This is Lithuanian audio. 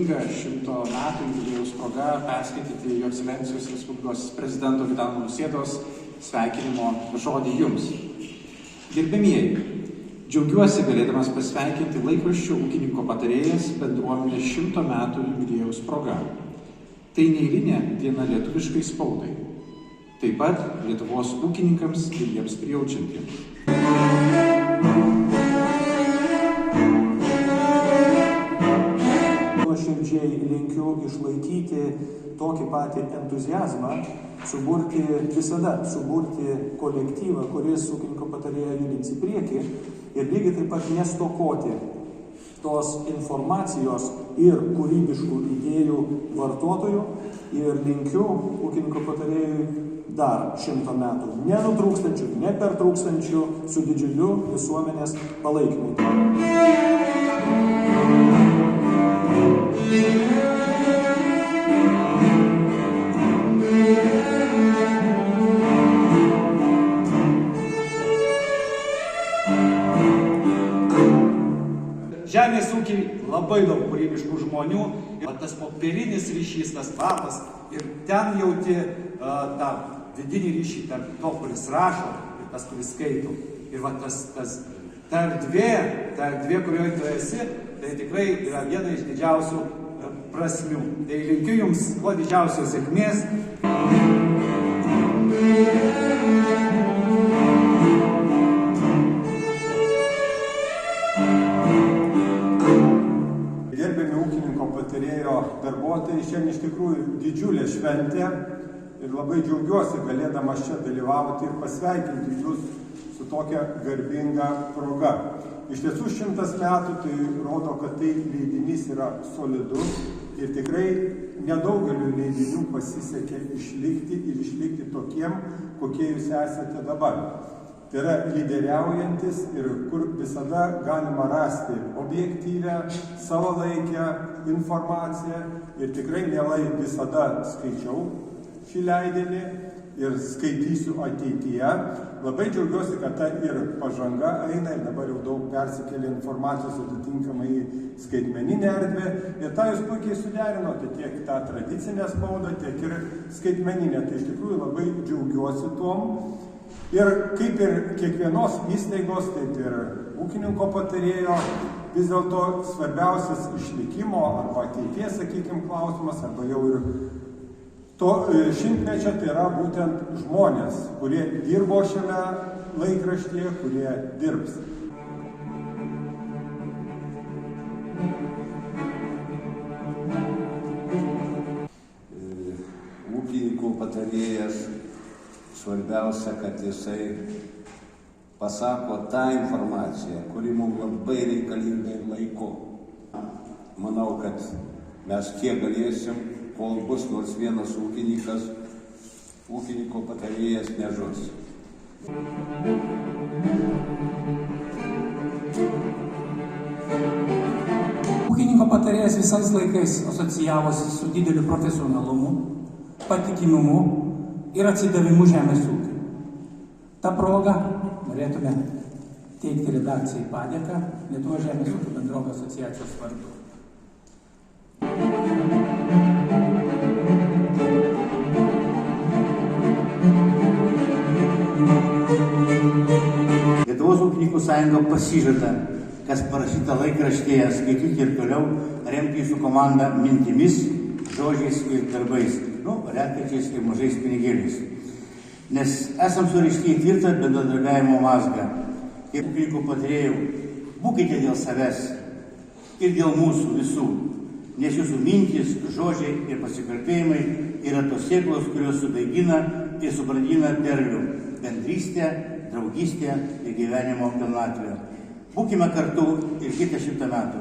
garbinga 100 metų jubiliejaus proga perskaityti Jo Ekscelencijos Respublikos prezidento Gitano Nausėdos sveikinimo žodį jums. Gerbiamieji, džiaugiuosi galėdamas pasveikinti laikraščio ūkininko patarėjas bendruomenės 100 metų jubiliejaus proga. Tai neeilinė diena lietuviškai spaudai. Taip pat Lietuvos ūkininkams ir jiems prijaučiantiems. Nuoširdžiai linkiu išlaikyti tokį patį entuziazmą, suburti kolektyvą, kuris ūkininko patarėją judins į priekį ir lygiai taip pat nestokoti tos informacijos ir kūrybiškų idėjų vartotojų ir linkiu ūkininko patarėjui dar 100 metų nenutrūkstančių, nepertrūkstančių, su didžiuliu visuomenės palaikymu. Žemės ūkiai labai daug kūrybiškų žmonių, tas popierinis ryšys, tas kvapas ir ten jauti tą vidinį ryšį tarp to, kuris rašo ir tas, kuris skaito. Ir ta erdvė, kurioje tu esi, tai tikrai yra viena iš didžiausių prasmių. Tai linkiu jums kuo didžiausios sėkmės. Gerbiami ūkininko patarėjo darbuotojai, šiandien iš tikrųjų didžiulė šventė ir labai džiaugiuosi galėdamas čia dalyvauti ir pasveikinti jūs su tokia garbinga proga. Iš tiesų 100 metų tai rodo, kad tai leidinys yra solidus ir tikrai nedaugeliu leidinių pasisekė išlikti tokiem, kokie jūs esate dabar. Tai yra lyderiaujantis ir kur visada galima rasti objektyvę, savalaikę informaciją ir tikrai mielai visada skaičiau šį leidinį ir skaitysiu ateityje. Labai džiaugiuosi, kad ta ir pažanga eina ir dabar jau daug persikėlė informacijos atitinkamai į skaitmeninę erdvę ir tą jūs puikiai suderinote tiek tą tradicinę spaudą, tiek ir skaitmeninę. Tai iš tikrųjų labai džiaugiuosi tuom. Ir kaip ir kiekvienos įstaigos, taip ir ūkininko patarėjo, vis dėlto svarbiausias išlikimo arba ateities, sakykime, klausimas, arba jau ir to šimtmečio, tai yra būtent žmonės, kurie dirbo šiame laikraštyje, kurie dirbs. Ūkininkų patarėjas, svarbiausia, kad jisai pasako tą informaciją, kuri mums labai reikalinga ir laiku. Manau, kad mes kiek galėsim, kol bus nors vienas ūkininkas, ūkininko patarėjas nežus. Ūkininko patarėjas visais laikais asocijavosi su dideliu profesionalumu, patikimumu ir atsidavimu žemės ūkiui. Ta proga norėtume teikti redakcijai padėką Lietuvos žemės ūkio bendrovių asociacijos vardu. Lietuvos ūkininkų sąjunga pasižada, kas parašyta laikraštyje, skaityti ir toliau remti su komanda mintimis, žodžiais ir darbais, retkarčiais ir mažais pinigėliais. Nes esam surišti į tvirtą bendradarbiavimo mazgą. Ir ūkininkų patarėjų, būkite dėl savęs ir dėl mūsų visų, nes jūsų mintys, žodžiai ir pasikalbėjimai yra tos sėklos, kurios sudaigina ir subrandina derlių, bendrystę, draugystę ir gyvenimo pilnatvę. Būkime kartu ir kitą 100 metų.